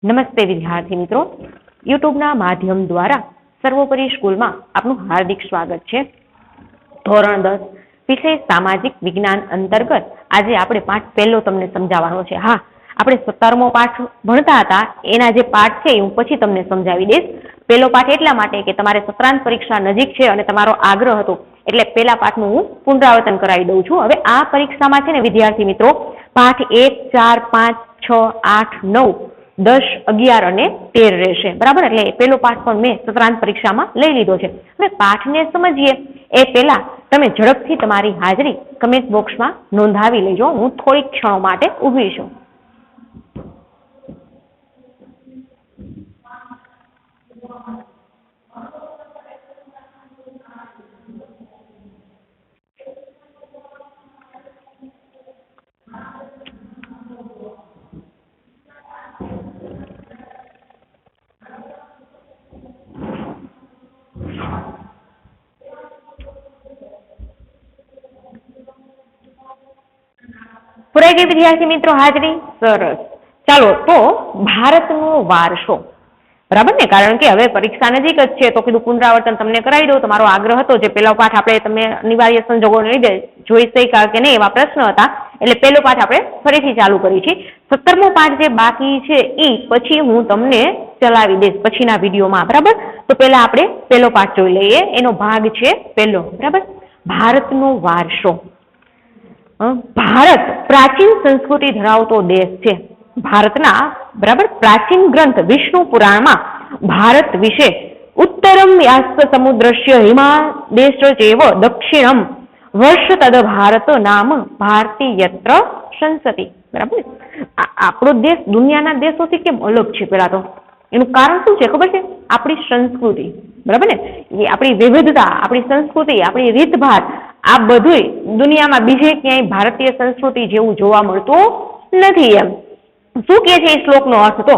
નમસ્તે વિદ્યાર્થી મિત્રો, યુટ્યુબના માધ્યમ દ્વારા સર્વોપરી સ્કૂલમાં આપનું હાર્દિક સ્વાગત છે। ધોરણ 10 વિષય સામાજિક વિજ્ઞાન અંતર્ગત આજે આપણે પાઠ પહેલો તમને સમજાવવાનો છે। હા, આપણે 17મો પાઠ ભણતા હતા, એના જે પાઠ છે હું પછી તમને સમજાવી દઈશ। પહેલો પાઠ એટલા માટે કે તમારે સત્રાંત પરીક્ષા નજીક છે અને તમારો આગ્રહ હતો એટલે પહેલા પાઠનું હું પુનરાવર્તન કરાવી દઉં છું। હવે આ પરીક્ષામાં છે ને વિદ્યાર્થી મિત્રો, પાઠ 1, 4, 5, 6, 8, 9, 10, 11 અને 13 રહેશે, બરાબર। એટલે પેલો પાઠ પણ મેં સત્રાંત પરીક્ષામાં લઈ લીધો છે। હવે પાઠને સમજીએ એ પહેલા તમે ઝડપથી તમારી હાજરી કમેન્ટ બોક્સમાં નોંધાવી લેજો। હું થોડીક ક્ષણો માટે ઊભી છું। પુરાઈ ગઈ વિદ્યાર્થી મિત્રો હાજરી? સરસ। ચાલો તો ભારતનો વારસો, બરાબર ને? કારણ કે હવે પરીક્ષા નજીક જ છે તો કીધું પુનરાવર્તન તમને કરાવી દઉં। તમારો આગ્રહ હતો, જે પેલો પાઠ આપણે તમે અનિવાર્ય સંજોગોને લીધે જોઈ શક્યા કે નહીં એવા પ્રશ્ન હતા, એટલે પેલો પાઠ આપણે ફરીથી ચાલુ કરી છે। 17મો પાઠ જે બાકી છે એ પછી હું તમને ચલાવી દઈશ પછીના વિડીયોમાં, બરાબર? તો પહેલા આપણે પેલો પાઠ જોઈ લઈએ। એનો ભાગ છે પહેલો, બરાબર? ભારતનો વારસો। ભારત પ્રાચીન સંસ્કૃતિ ધરાવતો દેશ છે। ભારતના બરાબર પ્રાચીન ગ્રંથ વિષ્ણુ પુરાણમાં ભારત વિશે ઉત્તરમ યાસ્ત સમુદ્રસ્ય હિમાદેશચૈવ દક્ષિણમ વર્ષ તદ ભારત નામ ભારતીયત્ર સંસતિ, બરાબર? આપણો દેશ દુનિયાના દેશોથી કેમ અલગ છે? પેલા તો એનું કારણ શું છે ખબર છે? આપણી સંસ્કૃતિ, બરાબર ને? એ આપણી વિવિધતા, આપણી સંસ્કૃતિ, આપણી રીતભાત, આ બધું દુનિયામાં બીજે ક્યાંય ભારતીય સંસ્કૃતિ જેવું જોવા મળતું નથી। એમ શું કે છે એ શ્લોકનો અર્થ? તો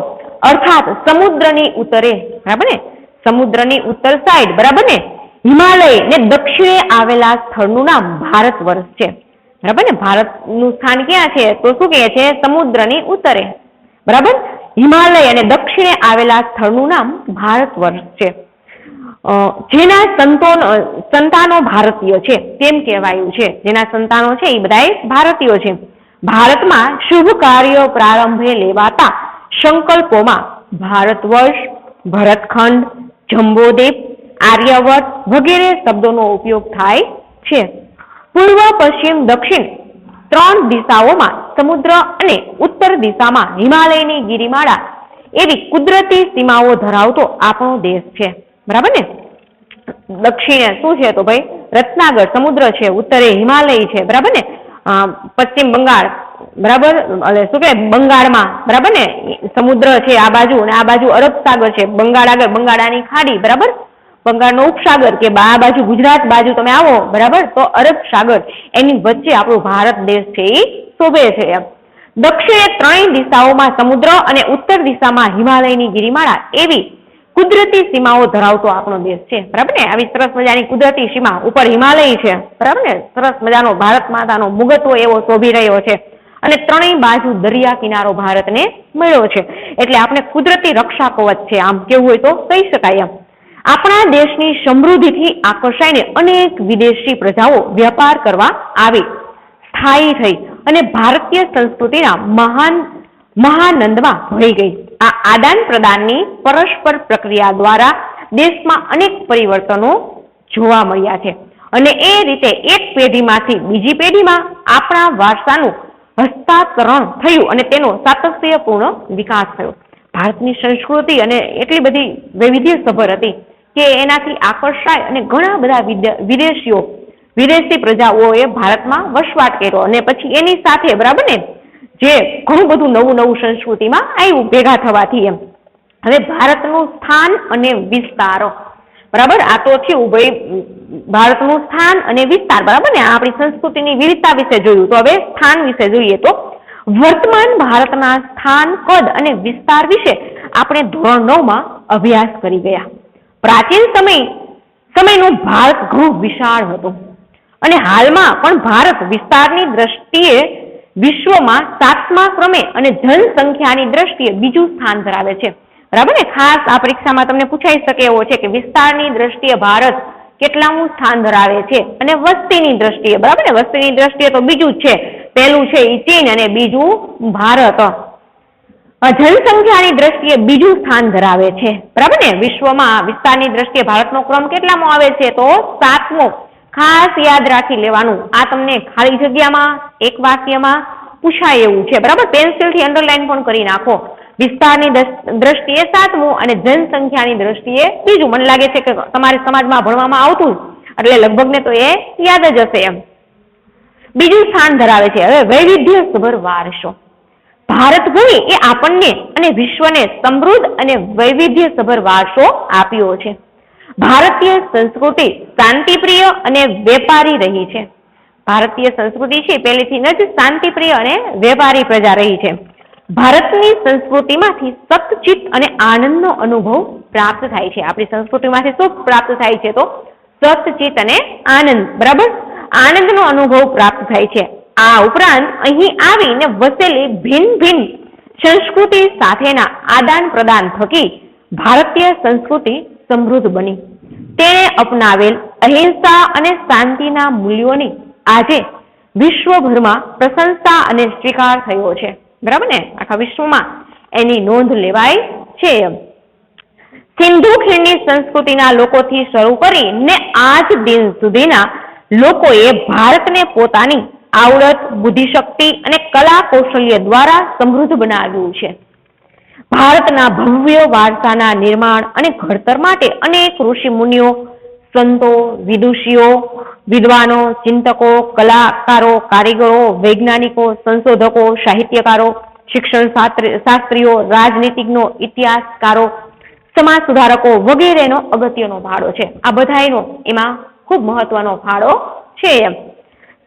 અર્થાત સમુદ્રની ઉત્તરે, બરાબર ને, સમુદ્રની ઉત્તર સાઈડ, બરાબર ને, હિમાલય ને દક્ષિણે આવેલા સ્થળનું નામ ભારત વર્ષ છે, બરાબર ને? ભારતનું સ્થાન ક્યાં છે? તો શું કહે છે? સમુદ્રની ઉત્તરે, બરાબર, હિમાલય અને દક્ષિણે આવેલા સ્થળનું નામ ભારત વર્ષ છે। જેના સંતાનો ભારતીય છે તેમ કહેવાયું છે। જેના સંતાનો છે એ બધા ભારતીયો છે। ભારતમાં શુભ કાર્ય પ્રારંભે લેવાતા સંકલ્પોમાં ભારત વર્ષ, ભરતખંડ, જંબોદ્વીપ, આર્યવત વગેરે શબ્દોનો ઉપયોગ થાય છે। પૂર્વ, પશ્ચિમ, દક્ષિણ ત્રણ દિશાઓમાં સમુદ્ર અને ઉત્તર દિશામાં હિમાલયની ગિરિમાળા એવી કુદરતી સીમાઓ ધરાવતો આપણો દેશ છે, બરાબર ને? દક્ષિણે શું છે? તો ભાઈ રત્નાગર સમુદ્ર છે, ઉત્તરે હિમાલય છે, બરાબર ને? પશ્ચિમ બંગાળ, બરાબર, શું કે બંગાળમાં, બરાબર ને, સમુદ્ર છે આ બાજુ, અને આ બાજુ અરબ સાગર છે, બંગાળ આગળ બંગાળાની ખાડી, બરાબર, બંગાળનો ઉપસાગર કે આ બાજુ ગુજરાત બાજુ તમે આવો, બરાબર, તો અરબ સાગર, એની વચ્ચે આપણો ભારત દેશ છે એ શોભે છે। એમ દક્ષિણે ત્રણેય દિશાઓમાં સમુદ્ર અને ઉત્તર દિશામાં હિમાલયની ગિરિમાળા એવી કુદરતી સીમાઓ ધરાવતો આપણો દેશ છે, બરાબર ને? આવી સરસ મજાની કુદરતી સીમા, ઉપર હિમાલય છે, બરાબર ને? સરસ મજાનો ભારત માતાનો મુગટો એવો શોભી રહ્યો છે અને ત્રણેય બાજુ દરિયા કિનારો ભારતને મળ્યો છે, એટલે આપણે કુદરતી રક્ષા કવચ છે, આમ કેવું હોય તો કહી શકાય। એમ આપણા દેશની સમૃદ્ધિથી આકર્ષાઈને અનેક વિદેશી પ્રજાઓ વ્યાપાર કરવા આવી, સ્થાયી થઈ અને ભારતીય સંસ્કૃતિના મહાનંદમાં ભળી ગઈ। આ આદાન પ્રદાનની પરસ્પર પ્રક્રિયા દ્વારા દેશમાં અનેક પરિવર્તનો જોવા મળ્યા છે અને એ રીતે એક પેઢીમાંથી બીજી પેઢીમાં આપણા વારસાનું હસ્તાંતરણ થયું અને તેનો સાતત્યપૂર્ણ વિકાસ થયો। ભારતની સંસ્કૃતિ અને એટલી બધી વૈવિધ્યસભર હતી કે એનાથી આકર્ષાય અને ઘણા બધા વિદેશી પ્રજાઓએ ભારતમાં વસવાટ કર્યો અને પછી એની સાથે, બરાબર ને, જે ઘણું બધું નવું સંસ્કૃતિમાં આવ્યું ભેગા થવાથી। એમ હવે ભારતનું સ્થાન અને વિસ્તાર, બરાબર, આ તો થયું ભાઈ ભારતનું સ્થાન અને વિસ્તાર, બરાબર ને? આપણી સંસ્કૃતિની વિવિધતા વિશે જોયું, તો હવે સ્થાન વિશે જોઈએ। તો વર્તમાન ભારતના સ્થાન, કદ અને વિસ્તાર વિશે આપણે ધોરણ 9માં અભ્યાસ કરી ગયા। પ્રાચીન સમયનું ભારત ઘણું વિશાળ હતું અને હાલમાં પણ ભારત વિસ્તારની દ્રષ્ટિએ વિશ્વમાં 7મા ક્રમે અને જનસંખ્યાની દ્રષ્ટિએ બીજું સ્થાન ધરાવે છે. બરાબર ને? ખાસ આ પરીક્ષામાં તમને પૂછાઈ શકે એવો છે કે વિસ્તારની દ્રષ્ટિએ ભારત કેટલામું સ્થાન ધરાવે છે અને વસ્તીની દ્રષ્ટિએ, બરાબર ને? વસ્તીની દ્રષ્ટિએ તો બીજું જ છે, પહેલું છે એ ચીન અને બીજું ભારત. જનસંખ્યાની દ્રષ્ટિએ બીજું સ્થાન ધરાવે છે. બરાબર ને? વિશ્વમાં વિસ્તારની દ્રષ્ટિએ ભારતનો ક્રમ કેટલામો આવે છે? તો 7મો. ખાસ યાદ રાખી લેવાનું. આ તમને ખાલી જગ્યામાં એક વાક્યમાં પૂછાય એવું છે. બરાબર? પેન્સિલથી અંડરલાઈન પણ કરી નાખો. વિસ્તારની દ્રષ્ટિએ 7મું અને જનસંખ્યાની દ્રષ્ટિએ બીજું. મને લાગે છે કે તમારે સમાજમાં ભણવામાં આવતું એટલે લગભગ ને તો એ યાદ જ હશે એમ. બીજું સ્થાન ધરાવે છે. હવે વૈવિધ્યસભર વારસો. ભારત ભૂમિ એ આપણને અને વિશ્વને સમૃદ્ધ અને વૈવિધ્યસભર વારસો આપ્યો છે. ભારતીય સંસ્કૃતિ શાંતિપ્રિય અને વેપારી રહી છે. ભારતીય સંસ્કૃતિ છે પહેલેથી જ શાંતિપ્રિય અને વેપારી પ્રજા રહી છે. ભારતની સંસ્કૃતિમાંથી સતચિત્ત અને આનંદનો અનુભવ પ્રાપ્ત થાય છે. આપણી સંસ્કૃતિમાંથી શું પ્રાપ્ત થાય છે? તો સતચિત્ત અને આનંદ. બરાબર? આનંદનો અનુભવ પ્રાપ્ત થાય છે. આ ઉપરાંત અહીં આવીને વસેલી ભિન્ન ભિન્ન સંસ્કૃતિ સાથેના આદાન પ્રદાન થકી ભારતીય સંસ્કૃતિ સમૃદ્ધ બની. તેણે અપનાવેલ અહિંસા અને શાંતિના મૂલ્યોની આજે વિશ્વભરમાં પ્રશંસા અને સ્વીકાર થયો છે. બરાબર ને? આખા વિશ્વમાં એની નોંધ લેવાય છે. સિંધુ ખીણની સંસ્કૃતિના લોકોથી શરૂ કરીને આજ દિન સુધીના લોકોએ ભારતને પોતાની આવડત, બુદ્ધિશક્તિ અને કલા કૌશલ્ય દ્વારા સમૃદ્ધ બનાવ્યું છે. ભારતના ભવ્ય વારસાના નિર્માણ અને ઘડતર માટે અનેક ઋષિ મુનિઓ, સંતો, વિદુષીઓ, વિદ્વાનો, ચિંતકો, કલાકારો, કારીગરો, વૈજ્ઞાનિકો, સંશોધકો, સાહિત્યકારો, શિક્ષણ શાસ્ત્રીઓ, રાજનીતિજ્ઞો, ઇતિહાસકારો, સમાજ સુધારકો વગેરેનો અગત્યનો ફાળો છે. આ બધાયનો એમાં ખૂબ મહત્વનો ફાળો છે.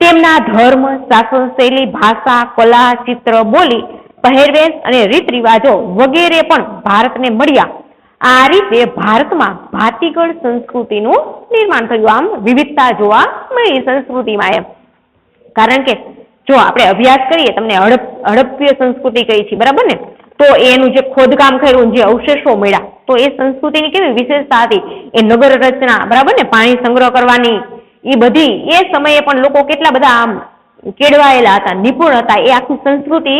તેમના ધર્મ, શાસન શૈલી, ભાષા, કલા, ચિત્ર, બોલી, પહેરવેશ અને રીત રિવાજો વગેરે પણ ભારતને મળ્યા. આ રીતે ભારતમાં ભાતીગળ સંસ્કૃતિનું નિર્માણ થયું. આમ વિવિધતા જોવા મળી સંસ્કૃતિમાં એમ. કારણ કે જો આપણે અભ્યાસ કરીએ, તમને હડપ્પીય સંસ્કૃતિ કહી છે, બરાબર ને? તો એનું જે ખોદકામ કર્યું, જે અવશેષો મળ્યા, તો એ સંસ્કૃતિની કેવી વિશેષતા હતી? એ નગર રચના, બરાબર ને? પાણી સંગ્રહ કરવાની એ બધી એ સમયે પણ લોકો કેટલા બધા આમ કેળવાયેલા હતા, નિપુણ હતા. એ આખી સંસ્કૃતિ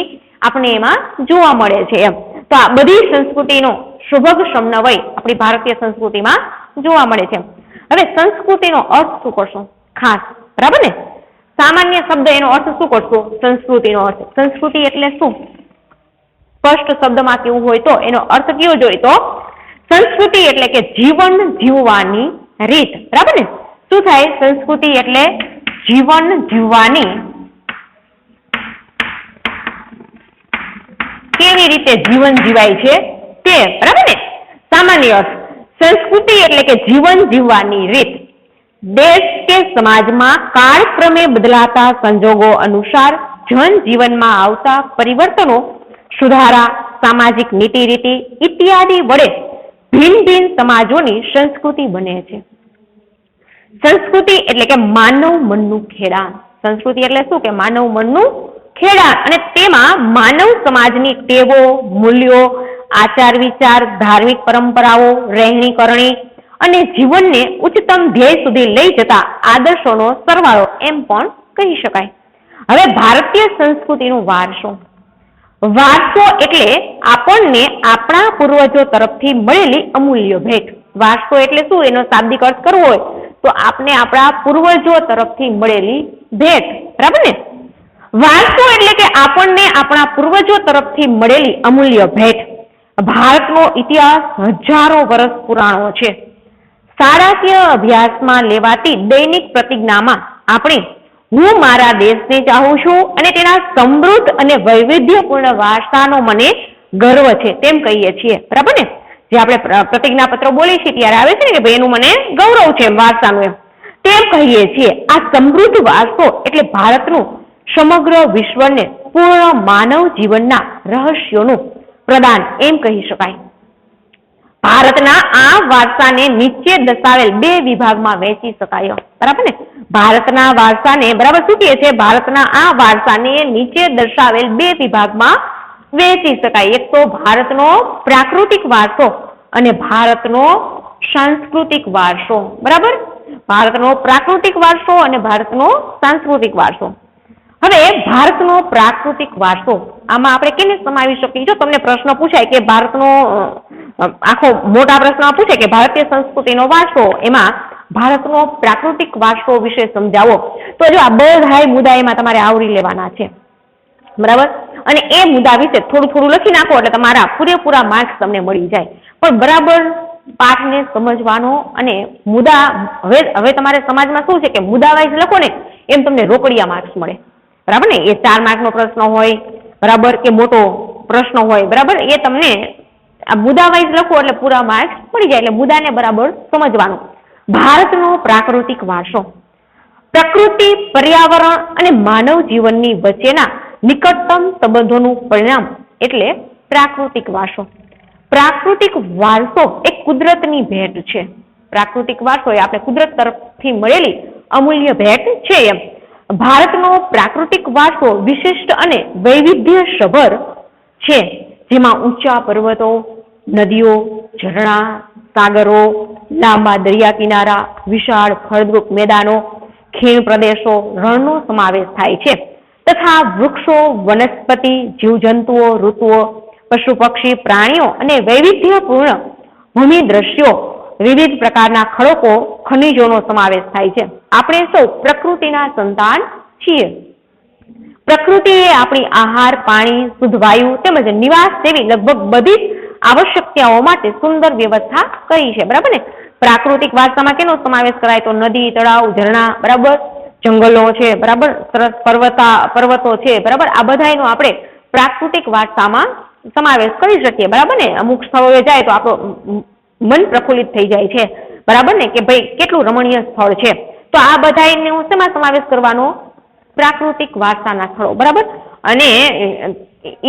આપણે એમાં જોવા મળે છે એમ. તો આ બધી સંસ્કૃતિનો સુભગ સમન્વય આપણી ભારતીય સંસ્કૃતિમાં જોવા મળે છે. હવે સંસ્કૃતિનો અર્થ શું કરશો ખાસ? બરાબર ને? સામાન્ય શબ્દ એનો અર્થ શું કરશો? સંસ્કૃતિનો અર્થ. સંસ્કૃતિ એટલે શું? સ્પષ્ટ શબ્દમાં કેવું હોય તો એનો અર્થ કેવો જોઈએ? તો સંસ્કૃતિ એટલે કે જીવન જીવવાની રીત. બરાબર ને? શું થાય? સંસ્કૃતિ એટલે જીવન જીવવાની કેવી રીતે જીવન જીવાય છે તે. બરાબર ને? સામાન્ય અર્થ સંસ્કૃતિ એટલે કે જીવન જીવવાની રીત. દેશ કે સમાજમાં કાળક્રમે બદલાતા સંજોગો અનુસાર જનજીવનમાં આવતા પરિવર્તનો, સુધારા, સામાજિક નીતિ રીતિ ઇત્યાદિ વડે ભિન્ન ભિન્ન સમાજોની સંસ્કૃતિ બને છે. સંસ્કૃતિ એટલે કે માનવ મનનું ખેડાણ. સંસ્કૃતિ એટલે શું? કે માનવ મનનું ખેડાણ. અને તેમાં માનવ સમાજની ટેવો, મૂલ્યો, આચાર વિચાર, ધાર્મિક પરંપરાઓ, રહેણી કરણી અને જીવનને ઉચ્ચતમ ધ્યેય સુધી લઈ જતા આદર્શોનો સરવાળો એમ પણ કહી શકાય. હવે ભારતીય સંસ્કૃતિનો વારસો. વારસો એટલે આપણને આપણા પૂર્વજો તરફથી મળેલી અમૂલ્ય ભેટ. વારસો એટલે શું? એનો શાબ્દિક અર્થ કરવો હોય તો આપણે આપણા પૂર્વજો તરફથી મળેલી ભેટ. બરાબર ને? વારસો એટલે કે આપણને આપણા પૂર્વજો તરફથી મળેલી અમૂલ્ય ભેટ. ભારતનો ઇતિહાસ હજારો વર્ષ પુરાણો છે. શાળાકીય અભ્યાસમાં લેવાતી દૈનિક પ્રતિજ્ઞામાં આપણે હું મારા દેશને ચાહું છું અને તેના સમૃદ્ધ અને વૈવિધ્યપૂર્ણ વારસાનો મને ગર્વ છે તેમ કહીએ છીએ. બરાબર ને? જે આપણે પ્રતિજ્ઞાપત્રો બોલીએ છીએ ત્યારે આવે છે ને કે ભાઈ એનું મને ગૌરવ છે વારસાનું, એમ તેમ કહીએ છીએ. આ સમૃદ્ધ વારસો એટલે ભારતનું સમગ્ર વિશ્વને પૂર્ણ માનવ જીવનના રહસ્યોનું પ્રદાન એમ કહી શકાય. ભારતના આ વારસાને નીચે દર્શાવેલ બે વિભાગમાં વહેંચી શકાય. બરાબર ને? ભારતના વારસાને બરાબર શું કહે છે? ભારતના આ વારસાને નીચે દર્શાવેલ બે વિભાગમાં વહેંચી શકાય. એક તો ભારતનો પ્રાકૃતિક વારસો અને ભારતનો સાંસ્કૃતિક વારસો. બરાબર? ભારતનો પ્રાકૃતિક વારસો અને ભારતનો સાંસ્કૃતિક વારસો. હવે ભારતનો પ્રાકૃતિક વારસો આમાં આપણે કેને સમાવી શકીએ? જો તમને પ્રશ્ન પૂછાય કે ભારતનો આખો મોટા પ્રશ્ન પૂછે કે ભારતીય સંસ્કૃતિનો વારસો, એમાં ભારતનો પ્રાકૃતિક વારસો વિશે સમજાવો, તો જો આ બધા મુદ્દા એમાં તમારે આવરી લેવાના છે. બરાબર? અને એ મુદ્દા વિશે થોડું લખી નાખો એટલે તમારા પૂરેપૂરા માર્ક્સ તમને મળી જાય. પણ બરાબર પાઠને સમજવાનો અને મુદ્દા હવે તમારે સમાજમાં શું છે કે મુદ્દા વાઇઝ લખો ને એમ તમને રોકડિયા માર્ક્સ મળે. બરાબર ને? એ 4 માર્કનો પ્રશ્ન હોય, બરાબર, કે મોટો પ્રશ્ન હોય, બરાબર, એ તમને આ મુદ્દા વાઇઝ લખો એટલે પૂરા માર્ક્સ મળી જાય. એટલે મુદ્દાને બરાબર સમજવાનું. ભારતનો પ્રાકૃતિક વારસો પ્રકૃતિ, પર્યાવરણ અને માનવ જીવનની વચ્ચેના નિકટતમ સંબંધોનું પરિણામ એટલે પ્રાકૃતિક વારસો. પ્રાકૃતિક વારસો એ કુદરતની ભેટ છે. પ્રાકૃતિક વારસો એ આપણે કુદરત તરફથી મળેલી અમૂલ્ય ભેટ છે. એમ ભારતનો પ્રાકૃતિક વારસો વિશિષ્ટ અને વૈવિધ્યસભર છે, જેમાં ઊંચા પર્વતો, નદીઓ, ઝરણા, સાગરો, લાંબા દરિયા કિનારા, વિશાળ ફળદ્રુપ મેદાનો, ખીણ પ્રદેશો, રણનો સમાવેશ થાય છે તથા વૃક્ષો, વનસ્પતિ, જીવજંતુઓ, ઋતુઓ, પશુ પક્ષી, પ્રાણીઓ અને વૈવિધ્યપૂર્ણ ભૂમિ દ્રશ્યો, વિવિધ પ્રકારના ખડકો, ખનિજોનો સમાવેશ થાય છે. આપણે સૌ પ્રકૃતિના સંતાન છીએ. પ્રકૃતિ એ આપણી આહાર, પાણી, શુદ્ધ વાયુ તેમજ નિવાસ જેવી લગભગ બધી જ આવશ્યકતાઓ માટે સુંદર વ્યવસ્થા કરી છે. બરાબર ને? પ્રાકૃતિક વારસામાં કેનો સમાવેશ કરાય? તો નદી, તળાવ, ઝરણા, બરાબર, જંગલો છે, બરાબર, સરસ પર્વતો છે, બરાબર, આ બધાનો આપણે પ્રાકૃતિક વારસામાં સમાવેશ કરી શકીએ. બરાબર ને? અમુક સ્થળોએ જાય તો આપણો મન પ્રફુલ્લિત થઈ જાય છે. બરાબર ને? કે ભાઈ કેટલું રમણીય સ્થળ છે. તો આ બધાનો શેમાં સમાવેશ કરવાનો? પ્રાકૃતિક વારસાના સ્થળો. બરાબર? અને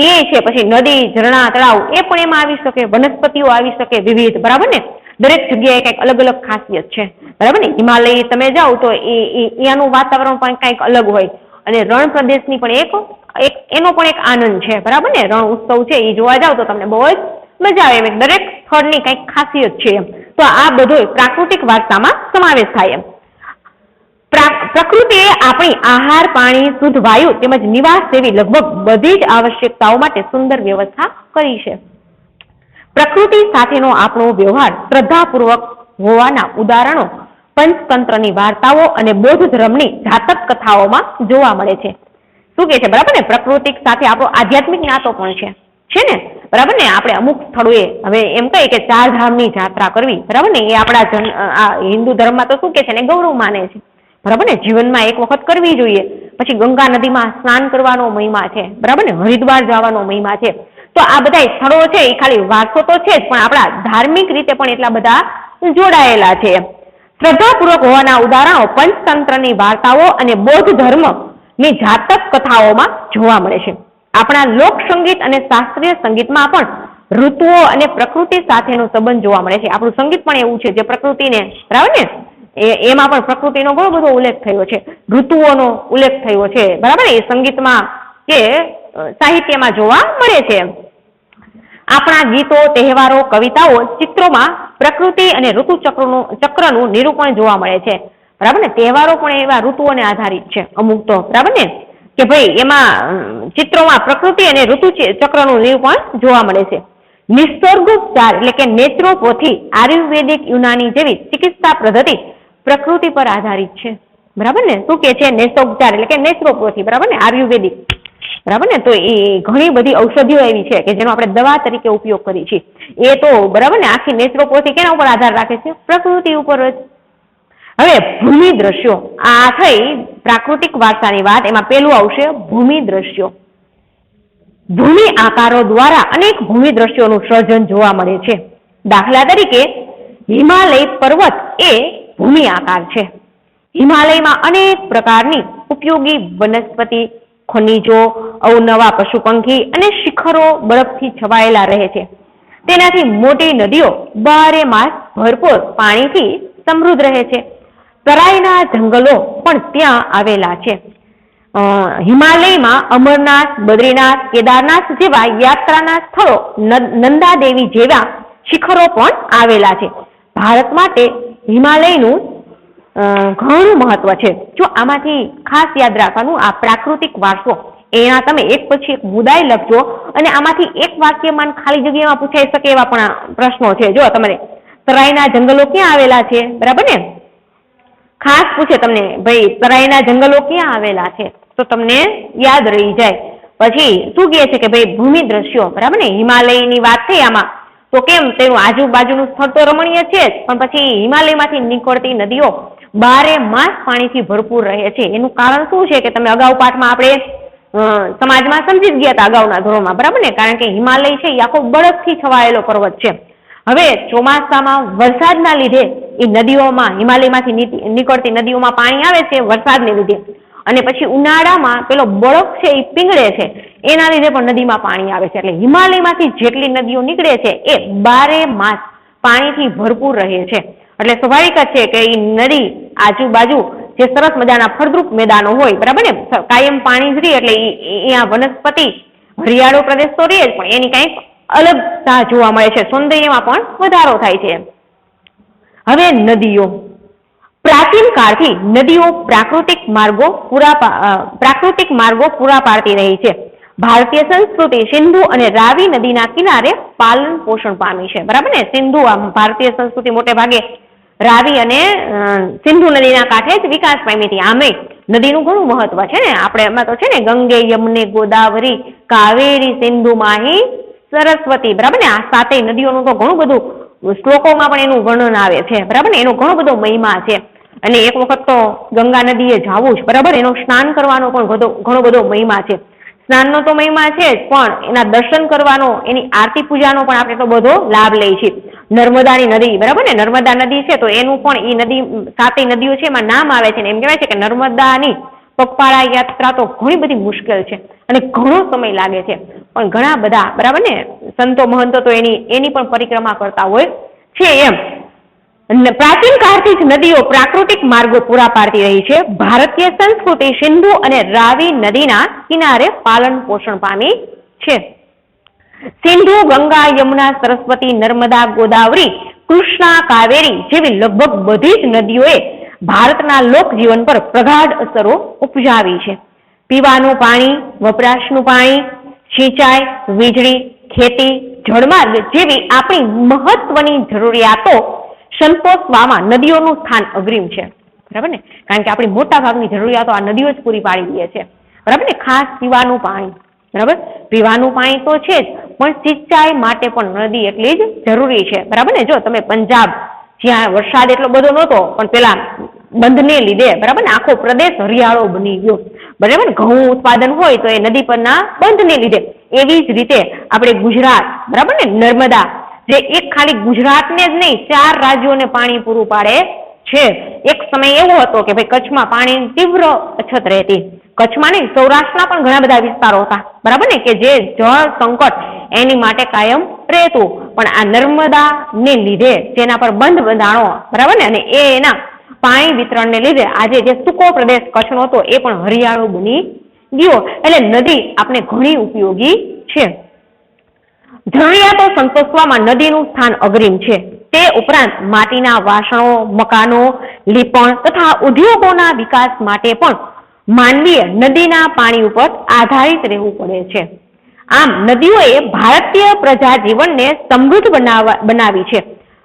એ છે પછી નદી, ઝરણા, તળાવ એ પણ એમાં આવી શકે, વનસ્પતિઓ આવી શકે વિવિધ. બરાબર ને? દરેક જગ્યાએ કંઈક અલગ અલગ ખાસિયત છે. બરાબર ને? હિમાલય તમે જાઓ તો એનું વાતાવરણ પણ કંઈક અલગ હોય અને રણ પ્રદેશની પણ એનો પણ એક આનંદ છે. બરાબર ને? રણ ઉત્સવ છે એ જોવા જાવ તો તમને બહુ જ મજા આવે. એમ દરેક સ્થળની કંઈક ખાસિયત છે. એમ તો આ બધો પ્રાકૃતિક વારસામાં સમાવેશ થાય. એમ પ્રકૃતિ એ આપણી આહાર, પાણી, શુદ્ધ વાયુ તેમજ નિવાસ જેવી લગભગ બધી જ આવશ્યકતાઓ માટે સુંદર વ્યવસ્થા કરી છે. પ્રકૃતિ સાથેનો આપણો વ્યવહાર શ્રદ્ધાપૂર્વક હોવાના ઉદાહરણો પંચતંત્રની વાર્તાઓ અને બૌદ્ધ ધર્મની જાતક કથાઓમાં જોવા મળે છે. શું કે છે? બરાબર ને? પ્રકૃતિ સાથે આપણો આધ્યાત્મિક નાતો પણ છે ને? બરાબર ને? આપણે અમુક સ્થળોએ હવે એમ કહીએ કે 4 ધામની યાત્રા કરવી. બરાબર ને? એ આપણા હિન્દુ ધર્મમાં તો શું કે છે ને, ગૌરવ માને છે. બરાબર ને? જીવનમાં એક વખત કરવી જોઈએ. પછી ગંગા નદીમાં સ્નાન કરવાનો મહિમા છે. બરાબર ને? હરિદ્વાર જવાનો મહિમા છે. તો આ બધા સ્થળો છે એ ખાલી વારસો તો છે જ, પણ આપણા ધાર્મિક રીતે પણ એટલા બધા જોડાયેલા છે. શ્રદ્ધાપૂર્વક હોવાના ઉદાહરણો પંચતંત્રની વાર્તાઓ અને બૌદ્ધ ધર્મની જાતક કથાઓમાં જોવા મળે છે. આપણા લોક સંગીત અને શાસ્ત્રીય સંગીતમાં પણ ઋતુઓ અને પ્રકૃતિ સાથેનો સંબંધ જોવા મળે છે. આપણું સંગીત પણ એવું છે જે પ્રકૃતિને, બરાબર ને, એમાં પણ પ્રકૃતિનો ઘણો બધો ઉલ્લેખ થયો છે, ઋતુઓનો ઉલ્લેખ થયો છે. બરાબર? એ સંગીતમાં કે સાહિત્યમાં જોવા મળે છે. આપણા ગીતો, તહેવારો, કવિતાઓ, ચિત્રોમાં પ્રકૃતિ અને ઋતુ ચક્રનું નિરૂપણ જોવા મળે છે. બરાબર ને? તહેવારો પણ એવા ઋતુઓને આધારિત છે અમુક તો. બરાબર ને? કે ભાઈ એમાં ચિત્રોમાં પ્રકૃતિ અને ઋતુ ચક્રનું નિરૂપણ જોવા મળે છે. નિસર્ગોપચાર એટલે કે નેચરોપેથી, આયુર્વેદિક, યુનાની જેવી ચિકિત્સા પદ્ધતિ પ્રકૃતિ પર આધારિત છે. બરાબર ને? શું કે છે? નેચરોપચાર એટલે કે નેચરોપેથી. બરાબર ને? આયુર્વેદિક. બરાબર ને? તો એ ઘણી બધી ઔષધિઓ એવી છે કે જેનો આપણે દવા તરીકે ઉપયોગ કરીએ છીએ. એ તો બરાબર ને આખી નેચરોપેથી કેના ઉપર આધાર રાખે છે? પ્રકૃતિ ઉપર જ. હવે ભૂમિ દ્રશ્યો, આ થઈ પ્રાકૃતિક વારસાની વાત. એમાં પેલું આવશે ભૂમિ દ્રશ્યો. ભૂમિ આકારો દ્વારા અનેક ભૂમિ દ્રશ્યોનું સર્જન જોવા મળે છે. દાખલા તરીકે હિમાલય પર્વત એ ભૂમિ આકાર છે. હિમાલયમાં અનેક પ્રકારની ઉપયોગી વનસ્પતિ, ખનિજો, અવનવા પશુ પંખી અને શિખરો બરફથી છવાયેલા રહે છે. તેનાથી મોટી નદીઓ 12 માસ ભરપૂર પાણીથી સમૃદ્ધ રહે છે. તરાઈના જંગલો પણ ત્યાં આવેલા છે. હિમાલયમાં અમરનાથ, બદ્રીનાથ, કેદારનાથ જેવા યાત્રાના સ્થળો, નંદાદેવી જેવા શિખરો પણ આવેલા છે. ભારત માટે હિમાલયનું ઘણું મહત્વ છે. જો આમાંથી ખાસ યાદ રાખવાનું, આ પ્રાકૃતિક વારસો એના તમે એક પછી એક મુદ્દાય લખજો અને આમાંથી એક વાક્યમાં ખાલી જગ્યામાં પૂછાઈ શકે એવા પણ પ્રશ્નો છે. જો તમારે તરાઈના જંગલો ક્યાં આવેલા છે, બરાબર ને, ખાસ પૂછે તમને ભાઈ તરાઈના જંગલો ક્યાં આવેલા છે તો તમને યાદ રહી જાય. પછી શું કહે છે કે ભાઈ ભૂમિ દ્રશ્યો, બરાબર ને, હિમાલયની વાત થઈ આમાં તો કેમ તેનું આજુબાજુનું સ્થળ તો રમણીય છે જ, પણ પછી હિમાલયમાંથી નીકળતી નદીઓ 12 માસ પાણીથી ભરપૂર રહે છે. એનું કારણ શું છે કે તમે અગાઉ પાઠમાં આપણે સમાજમાં સમજી જ ગયા હતા અગાઉના ધોરણમાં, બરાબર ને, કારણ કે હિમાલય છે એ આખો બરફથી છવાયેલો પર્વત છે. હવે ચોમાસામાં વરસાદના લીધે એ નદીઓમાં, હિમાલયમાંથી નીકળતી નદીઓમાં પાણી આવે છે વરસાદને લીધે, અને પછી ઉનાળામાં પેલો બરફ છે એ પીંગળે છે, એના લીધે પણ નદીમાં પાણી આવે છે. એટલે હિમાલયમાંથી જેટલી નદીઓ નીકળે છે એ 12 માસ પાણીથી ભરપૂર રહે છે. એટલે સ્વાભાવિક જ છે કે એ નદી આજુબાજુ જે સરસ મજાના ફળદ્રુપ મેદાનો હોય, બરાબર ને, કાયમ પાણી જ રહે એટલે અહીંયા વનસ્પતિ હરિયાળો પ્રદેશ તો રહે જ, પણ એની કંઈક અલગતા જોવા મળે છે, સૌંદર્યમાં પણ વધારો થાય છે. હવે નદીઓ, પ્રાચીન કાળથી નદીઓ પ્રાકૃતિક માર્ગો પૂરા પાડતી રહી છે. ભારતીય સંસ્કૃતિ સિંધુ અને રાવી નદીના કિનારે પાલન પોષણ પામી છે, બરાબર ને. સિંધુ, ભારતીય સંસ્કૃતિ મોટે ભાગે રાવી અને સિંધુ નદીના કાંઠે જ વિકાસ પામી હતી. આમે નદીનું ઘણું મહત્વ છે ને, આપણે એમાં તો છે ને ગંગે, યમુને, ગોદાવરી, કાવેરી, સિંધુ, માહી, સરસ્વતી, બરાબર ને, આ 7 નદીઓનું તો ઘણું બધું શ્લોકોમાં પણ એનું વર્ણન આવે છે, બરાબર ને, એનો ઘણો બધો મહિમા છે. અને એક વખત તો ગંગા નદીએ જવું જ, બરાબર, એનો સ્નાન કરવાનો પણ ઘણો બધો મહિમા છે. સ્નાનનો તો મહિમા છે જ, પણ એના દર્શન કરવાનો, એની આરતી પૂજાનો પણ આપણે તો બધો લાભ લઈએ છીએ. નર્મદાની નદી, બરાબર ને, નર્મદા નદી છે તો એનું પણ એ નદી 7 નદીઓ છે એમાં નામ આવે છે ને એમ કહેવાય છે કે નર્મદાની પગપાળા યાત્રા તો ઘણી બધી મુશ્કેલ છે અને ઘણો સમય લાગે છે, પણ ઘણા બધા, બરાબર ને, સંતો મહંતો તો એની પણ પરિક્રમા કરતા હોય છે. એમ પ્રાચીન કાળથી જ નદીઓ પ્રાકૃતિક માર્ગો પૂરા પાડતી રહી છે. ભારતીય સંસ્કૃતિ સિંધુ અને રાવી નદીના કિનારે પાલન પોષણ પામી છે. સિંધુ, ગંગા, યમુના, સરસ્વતી, નર્મદા, ગોદાવરી, કૃષ્ણા, કાવેરી જેવી લગભગ બધી જ નદીઓએ ભારતના લોકજીવન પર પ્રગાઢ અસરો ઉપજાવી છે. પીવાનું પાણી, વપરાશનું પાણી, સિંચાઈ, વીજળી, ખેતી, જળમાર્ગ જેવી આપણી મહત્વની જરૂરિયાતો સંતોષવામાં નદીઓનું સ્થાન અગ્રીમ છે, બરાબર ને, કારણ કે આપણી મોટા ભાગની જરૂરિયાતો આ નદીઓ જ પૂરી પાડી દે છે, બરાબર ને. ખાસ પીવાનું પાણી, બરાબર, પીવાનું પાણી તો છે જ, પણ સિંચાઈ માટે પણ નદી એટલી જ જરૂરી છે, બરાબર ને. જો તમે પંજાબ જ્યાં વરસાદ એટલો બધો નહોતો પણ પેલા બંધને લીધે, બરાબર ને, આખો પ્રદેશ હરિયાળો બની ગયો, બરાબર ને, ઘઉં ઉત્પાદન હોય તો એ નદી પરના બંધને લીધે. એવી જ રીતે આપણે ગુજરાત, બરાબર ને, નર્મદા જે એક ખાલી ગુજરાતને જ નહીં 4 રાજ્યોને પાણી પૂરું પાડે છે. એક સમય એવો હતો કે ભાઈ કચ્છમાં પાણીની તીવ્ર અછત રહેતી, કચ્છમાં નહીં સૌરાષ્ટ્રના પણ ઘણા બધા વિસ્તારો હતા, બરાબર ને, કે જે જળ સંકટ એની માટે કાયમ રહેતું, પણ આ નર્મદા ને લીધે જેના પર બંધ બંધાણો, બરાબર ને, અને એના પાણી વિતરણને લીધે આજે જે સૂકો પ્રદેશ કચ્છનો હતો એ પણ હરિયાળો બની ગયો. એટલે નદી આપણે ઘણી ઉપયોગી છે. જરૂરિયાતો સંતોષવામાં નદીનું સ્થાન અગ્રીમ છે. તે ઉપરાંત માટીના વાસણો, મકાનો, લીપણ તથા ઉદ્યોગોના વિકાસ માટે પણ માનવીએ નદીના પાણી ઉપર આધારિત રહેવું પડે છે. આમ નદીઓએ ભારતીય પ્રજા જીવનને સમૃદ્ધ બનાવી છે.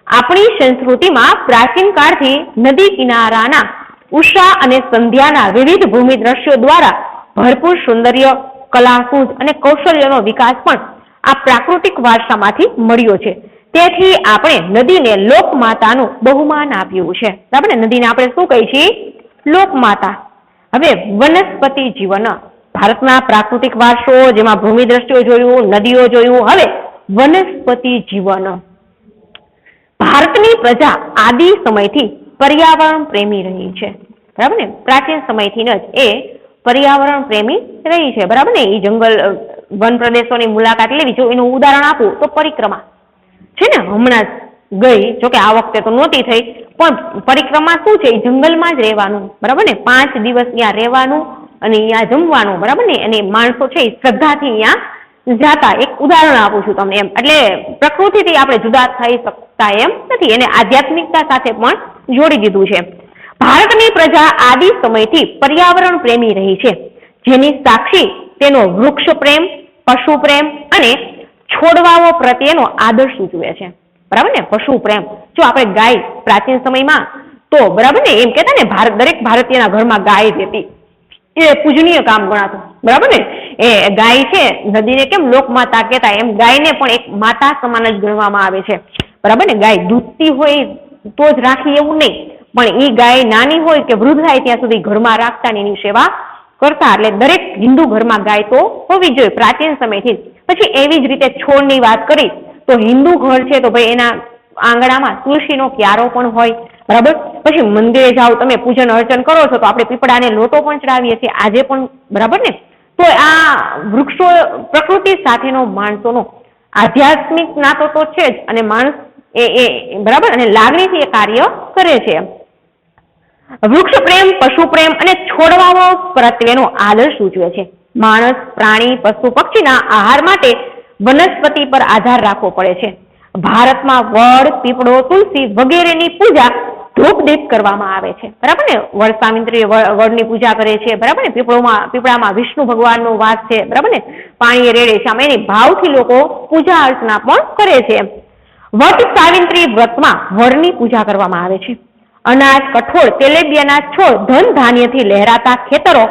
આપણી સંસ્કૃતિમાં પ્રાચીન કાળથી નદી કિનારાના ઉષા અને સંધ્યાના વિવિધ ભૂમિ દ્રશ્યો દ્વારા ભરપૂર સૌંદર્ય, કલા, સૂઝ અને કૌશલ્યનો વિકાસ પણ આ પ્રાકૃતિક વારસામાંથી મળ્યો છે. તેથી આપણે નદીને લોકમાતાનું બહુમાન આપ્યું છે, બરાબર ને. નદીને આપણે શું કહીએ છીએ? લોકમાતા. હવે વનસ્પતિ જીવન, ભારતના પ્રાકૃતિક વારસો જેમાં ભૂમિ દ્રશ્યો જોયું, નદીઓ જોયું, હવે વનસ્પતિ જીવન. ભારતની પ્રજા આદિ સમયથી પર્યાવરણ પ્રેમી રહી છે, બરાબર ને. પ્રાચીન સમયથી જ એ પર્યાવરણ પ્રેમી રહી છે, બરાબર ને. એ જંગલ વન પ્રદેશોની મુલાકાત લેવી, જો એનું ઉદાહરણ આપું તો પરિક્રમા, છે ને હમણાં ગઈ, જોકે આ વખતે તો નહોતી થઈ, પણ પરિક્રમા શું છે, જંગલમાં જ રહેવાનું, બરાબર ને, 5 દિવસ ત્યાં રહેવાનું અને ત્યાં જમવાનું, બરાબર ને, અને માણસો છે એ શ્રદ્ધાથી ત્યાં જાતા. એક ઉદાહરણ આપું છું તમને એમ. એટલે પ્રકૃતિથી આપણે જુદા થઈ શકતા એમ નથી, એને આધ્યાત્મિકતા સાથે પણ જોડી દીધું છે. ભારતની પ્રજા આદિ સમયથી પર્યાવરણ પ્રેમી રહી છે, જેની સાક્ષી તેનો વૃક્ષ પ્રેમ, પશુ પ્રેમ અને છોડવાઓ પ્રત્યેનો આદર સૂચવે છે, બરાબર ને. પશુ પ્રેમ, જો આપણે ગાય પ્રાચીન સમયમાં તો બરાબર ને એમ કહેતા ને, દરેક ભારતીયના ઘરમાં ગાય રહેતી, એ પૂજનીય કામ ગણાતું, બરાબર ને. એ ગાય છે, નદીને કેમ લોકમાતા કહેતા, એમ ગાયને પણ એક માતા સમાન જ ગણવામાં આવે છે, બરાબર ને. ગાય દૂધતી હોય તો જ રાખી એવું નહીં, પણ એ ગાય નાની હોય કે વૃદ્ધ થાય ત્યાં સુધી ઘરમાં રાખતા ને એની સેવા કરતા. એટલે દરેક હિન્દુ ઘરમાં ગાય તો હોવી જોઈએ પ્રાચીન સમયથી. પછી એવી જ રીતે છોડની વાત કરી તો હિન્દુ ઘર છે તો ભાઈ એના આંગણામાં તુલસીનો ક્યારો પણ હોય, બરાબર. પછી મંદિરે જાઓ તમે, પૂજન અર્ચન કરો છો તો આપણે પીપળાને લોટો પણ ચડાવીએ છીએ આજે પણ, બરાબર ને. તો આ વૃક્ષો પ્રકૃતિ સાથેનો માણસોનો આધ્યાત્મિક નાતો તો છે જ, અને માણસ એ બરાબર અને લાગણીથી એ કાર્ય કરે છે. વૃક્ષ પ્રેમ, પશુ પ્રેમ અને છોડવાઓ પ્રત્યેનો આદર સૂચવે છે. માણસ, પ્રાણી, પશુ પક્ષીના આહાર માટે વનસ્પતિ પર આધાર રાખવો પડે છે. ભારતમાં વડ, પીપળો, તુલસી વગેરેની પૂજા ધૂપ દીપ કરવામાં આવે છે, બરાબર ને. વડ સાવિત્રી વડની પૂજા કરે છે, બરાબર ને. પીપળામાં વિષ્ણુ ભગવાનનો વાસ છે, બરાબર ને. પાણીએ રેડે છે, આમ એની ભાવથી લોકો પૂજા અર્ચના પણ કરે છે. વટ સાવિત્રી વ્રતમાં વડની પૂજા કરવામાં આવે છે. અનાજ, કઠોળ, તેલીબિયાંના છોડ, ધન ધાન્યથી લહેરાતા ખેતરો,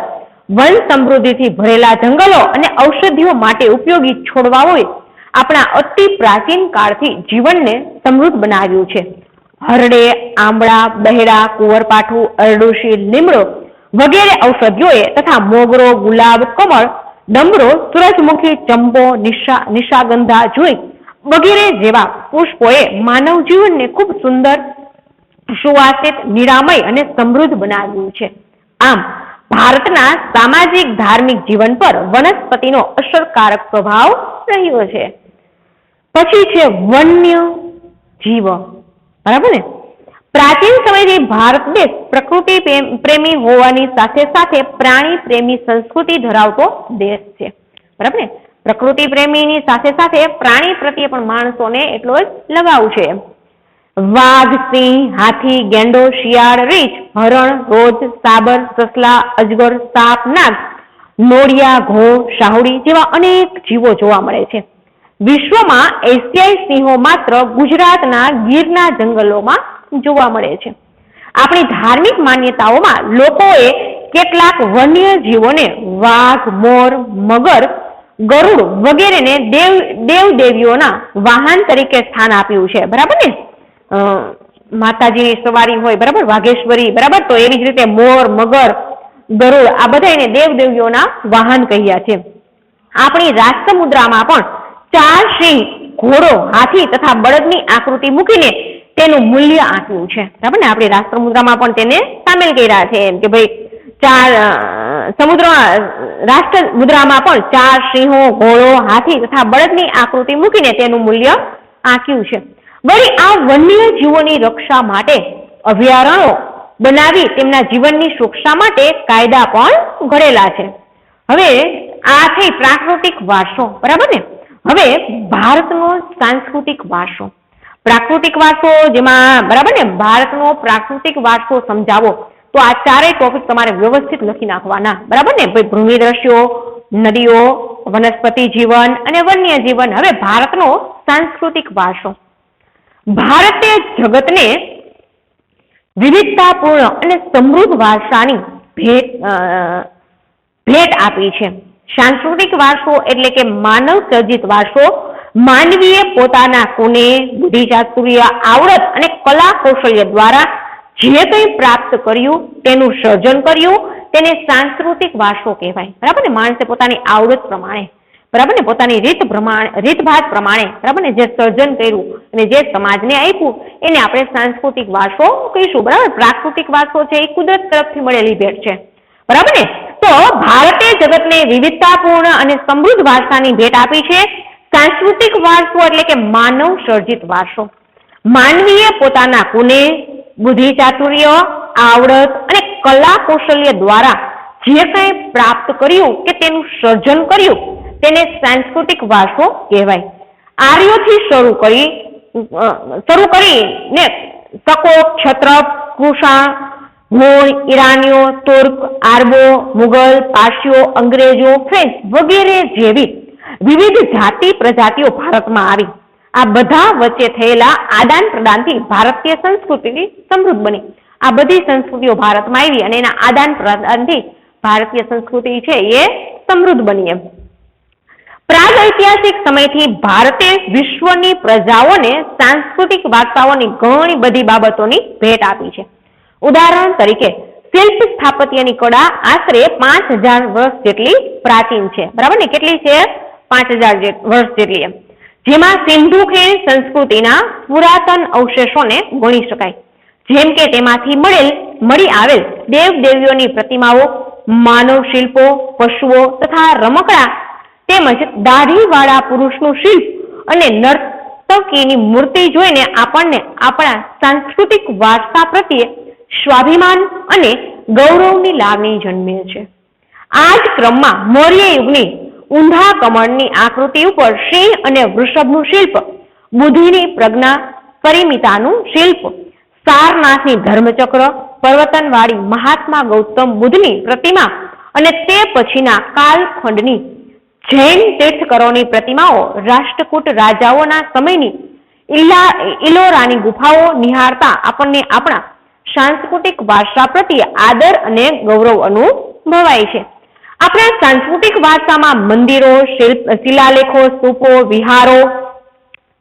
વન સમૃદ્ધિથી ભરેલા જંગલો અને ઔષધિઓ માટે ઉપયોગી છોડવાઓએ આપણા અતિ પ્રાચીન કાળથી જીવનને સમૃદ્ધ બનાવ્યું છે. હરડે, આંબળા, બહેડા, કુંવરપાઠું, અરડુશી, લીમડો વગેરે ઔષધિઓએ તથા મોગરો, ગુલાબ, કમળ, ડમરો, સૂરજમુખી, ચંપો, નિશાગંધા, જુઈ વગેરે જેવા પુષ્પોએ માનવ જીવનને ખૂબ સુંદર, સુવાસિત, નિરામય અને સમૃદ્ધ બનાવ્યું છે. આમ ભારતના સામાજિક ધાર્મિક જીવન પર વનસ્પતિનો અસરકારક પ્રભાવ રહ્યો છે. પછી છે વન્ય જીવ, બરાબર ને. પ્રાચીન સમયથી ભારત દેશ પ્રકૃતિ પ્રેમી હોવાની સાથે સાથે પ્રાણી પ્રેમી સંસ્કૃતિ ધરાવતો દેશ છે, બરાબર ને. પ્રકૃતિ પ્રેમીની સાથે સાથે પ્રાણી પ્રત્યે પણ માણસોને એટલો જ લગાવ છે. વાઘ, સિંહ, હાથી, ગેંડો, શિયાળ, રીંછ, હરણ, રોજ, સાબર, સસલા, અજગર, સાપ, નાગ, નોળિયા, ઘોડ, શાહુડી જેવા અનેક જીવો જોવા મળે છે. વિશ્વમાં એશિયાઈ સિંહો માત્ર ગુજરાતના ગીરના જંગલોમાં જોવા મળે છે. આપણી ધાર્મિક માન્યતાઓમાં લોકોએ કેટલાક વન્ય જીવોને વાઘ, મોર, મગર, ગરુડ વગેરેને દેવદેવીઓના વાહન તરીકે સ્થાન આપ્યું છે, બરાબર ને. માતાજીની સવારી હોય, બરાબર, વાઘેશ્વરી, બરાબર. તો એવી જ રીતે મોર, મગર, ગરુડ આ બધા એને દેવદેવીઓના વાહન કહ્યા છે. આપણી રાષ્ટ્રમુદ્રામાં પણ 4 સિંહ, ઘોડો, હાથી તથા બળદની આકૃતિ મૂકીને તેનું મૂલ્ય આપ્યું છે, બરાબર ને. આપણી રાષ્ટ્રમુદ્રામાં પણ તેને સામેલ કર્યા છે એમ કે ભાઈ રાષ્ટ્ર મુદ્રામાં પણ 4 સિંહો, ઘોડો, હાથી તથા બળદની આકૃતિ મૂકીને તેનું મૂલ્ય આંક્યું છે. વળી આ વન્ય જીવોની રક્ષા માટે અભયારણ્યો બનાવી તેમના જીવનની સુરક્ષા માટે કાયદા પણ ઘડેલા છે. હવે આ થઈ પ્રાકૃતિક વારસો, બરાબર ને. હવે ભારતનો સાંસ્કૃતિક વારસો, પ્રાકૃતિક વારસો જેમાં, બરાબર ને, ભારતનો પ્રાકૃતિક વારસો સમજાવો તો આ 4 ટોપિક તમારે વ્યવસ્થિત લખી નાખવાના, બરાબર ને. ભાઈ ભૂમિ દ્રશ્યો, નદીઓ, વનસ્પતિ જીવન અને વન્ય જીવન. હવે ભારતનો સાંસ્કૃતિક વારસો. ભારતે જગતને વિવિધતાપૂર્ણ અને સમૃદ્ધ વારસાની ભેટ આપી છે. સાંસ્કૃતિક વારસો એટલે કે માનવ સર્જિત વારસો. માનવીએ પોતાના કુને, બુદ્ધિ, ચાતુર્ય, આવડત અને કલા કૌશલ્ય દ્વારા જે કંઈ પ્રાપ્ત કર્યું તેનું સર્જન કર્યું તેને સાંસ્કૃતિક વારસો કહેવાય, બરાબર ને. માણસે પોતાની આવડત પ્રમાણે, બરાબર ને, પોતાની રીતભાત પ્રમાણે, બરાબર ને, જે સર્જન કર્યું અને જે સમાજને આપ્યું એને આપણે સાંસ્કૃતિક વારસો કહીશું, બરાબર. પ્રાકૃતિક વારસો છે એ કુદરત તરફથી મળેલી ભેટ છે, બરાબર ને. તો ભારતે જગતને વિવિધતાપૂર્ણ અને સમૃદ્ધ વારસાની ભેટ આપી છે. સાંસ્કૃતિક વારસો એટલે કે માનવ સર્જિત વારસો. માનવીએ પોતાના ગુણે, બુદ્ધિ ચાતુર્ય, આવડત અને કલા કૌશલ્ય દ્વારા જે કંઈ પ્રાપ્ત કર્યું કે તેનું સર્જન કર્યું તેને સાંસ્કૃતિક વારસો કહેવાય. આર્યોથી શરૂ કરીને શકો, ક્ષત્રપ, કુષાણ, મૂળ, ઈરાનીઓ, તુર્ક, આરબો, મુગલ, પારસીઓ, અંગ્રેજો, ફ્રેન્ચ વગેરે જેવી વિવિધ જાતિ પ્રજાતિઓ ભારતમાં આવી. આ બધા વચ્ચે થયેલા આદાન પ્રદાનથી ભારતીય સંસ્કૃતિ સમૃદ્ધ બની. આ બધી સંસ્કૃતિઓ ભારતમાં આવી અને એના આદાન પ્રદાનથી ભારતીય સંસ્કૃતિ છે એ સમૃદ્ધ બની. એમ પ્રાગ ઐતિહાસિક સમયથી ભારતે વિશ્વની પ્રજાઓને સાંસ્કૃતિક વારસાઓની ઘણી બધી બાબતોની ભેટ આપી છે. ઉદાહરણ તરીકે શિલ્પ સ્થાપત્યની કળા આશરે 5000 વર્ષ જેટલી પ્રાચીન છે. બરાબર ને? કેટલી છે? 5000 વર્ષ જેટલી. જેમાં સિંધુ ખીણ સંસ્કૃતિના પુરાતન અવશેષોને ગણી શકાય. જેમ કે તેમાંથી મળી આવેલ દેવ દેવીઓની પ્રતિમાઓ, માનવ શિલ્પો, પશુઓ તથા રમકડા તેમજ દાઢીવાળા પુરુષનું શિલ્પ અને નર્તકીની મૂર્તિ જોઈને આપણને આપણા સાંસ્કૃતિક વારસા પ્રત્યે સ્વાભિમાન અને ગૌરવની લાગણી જન્મે છે. આ જ ક્રમમાં મૌર્ય યુગની ઊંધા કમળની આકૃતિ ઉપર સિંહ અને વૃષભનું શિલ્પ, બુદ્ધિની પ્રજ્ઞા પરિમિતાનું શિલ્પ, સારનાથની ધર્મચક્ર, પર્વતનવાળી મહાત્મા ગૌતમ બુદ્ધની પ્રતિમા અને તે પછીના કાલખંડની જૈન તીર્થકરોની પ્રતિમાઓ, રાષ્ટ્રકૂટ રાજાઓના સમયની ઇલોરાની ગુફાઓ નિહાળતા આપણને આપણા સાંસ્કૃતિક વારસા પ્રત્યે આદર અને ગૌરવ અનુભવાય છે. આપણા સાંસ્કૃતિક વારસામાં મંદિરો, શિલાલેખો, સ્તૂપો, વિહારો,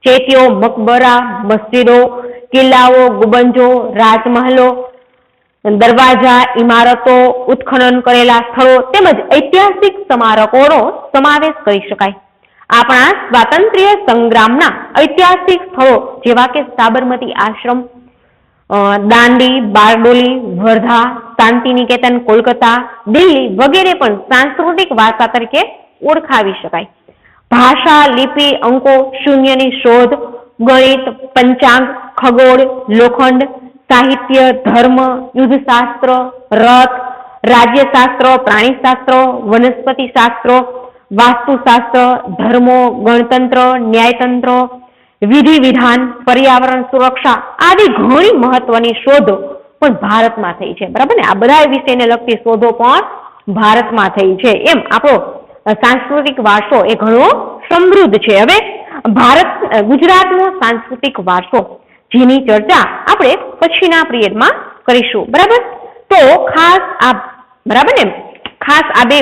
ચેતીઓ, મકબરા, મસ્જિદો, કિલ્લાઓ, ગુંબજો, રાજમહેલો, દરવાજા, ઇમારતો, ઉત્ખનન કરેલા સ્થળો તેમજ ઐતિહાસિક સ્મારકોનો સમાવેશ કરી શકાય. આપણા સ્વાતંત્ર્ય સંગ્રામના ઐતિહાસિક સ્થળો જેવા કે સાબરમતી આશ્રમ, દાંડી, બારડોલી, વર્ધા, શાંતિનિકેતન, કોલકાતા, દિલ્હી વગેરે પણ સાંસ્કૃતિક વારસા તરીકે ઓળખાવી શકાય. ભાષા, લિપિ, અંકો, શૂન્યની શોધ, ગણિત, પંચાંગ, ખગોળ, લોખંડ, સાહિત્ય, ધર્મ, યુદ્ધશાસ્ત્ર, રથ, રાજ્યશાસ્ત્ર, પ્રાણીશાસ્ત્ર, વનસ્પતિશાસ્ત્ર, વાસ્તુશાસ્ત્ર, ધર્મો, ગણતંત્ર, ન્યાયતંત્ર, વિધિ વિધાન, પર્યાવરણ સુરક્ષા આદિ ઘણી મહત્વની શોધો પણ ભારતમાં થઈ છે. બરાબર ને? આ બધા વિષયને લગતી શોધો પણ ભારતમાં થઈ છે. એમ આપણો સાંસ્કૃતિક વારસો એ ઘણો સમૃદ્ધ છે. હવે ગુજરાતનો સાંસ્કૃતિક વારસો જેની ચર્ચા આપણે પછીના પિરિયડમાં કરીશું. બરાબર? તો ખાસ આ બે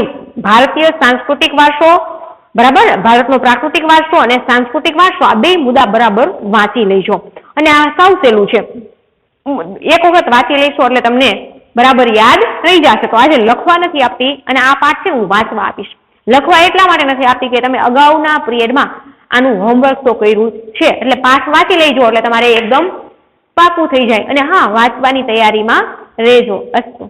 ભારતીય સાંસ્કૃતિક વારસો, બરાબર, ભારતનો પ્રાકૃતિક વારસો અને સાંસ્કૃતિક વારસો, આ બે મુદ્દા બરાબર વાંચી લેજો. અને આ સાવ સહેલું છે. એક વખત વાંચી લેશો એટલે તમને બરાબર યાદ રહી જશે. તો આજે લખવા નથી આપતી અને આ પાઠ છે હું વાંચવા આપીશ. લખવા એટલા માટે નથી આપતી કે તમે અગાઉના પિરિયડમાં આનું હોમવર્ક તો કર્યું છે, એટલે પાઠ વાંચી લેજો એટલે તમારે એકદમ પાકું થઈ જાય. અને હા, વાંચવાની તૈયારીમાં રહેજો. અસ્તુ.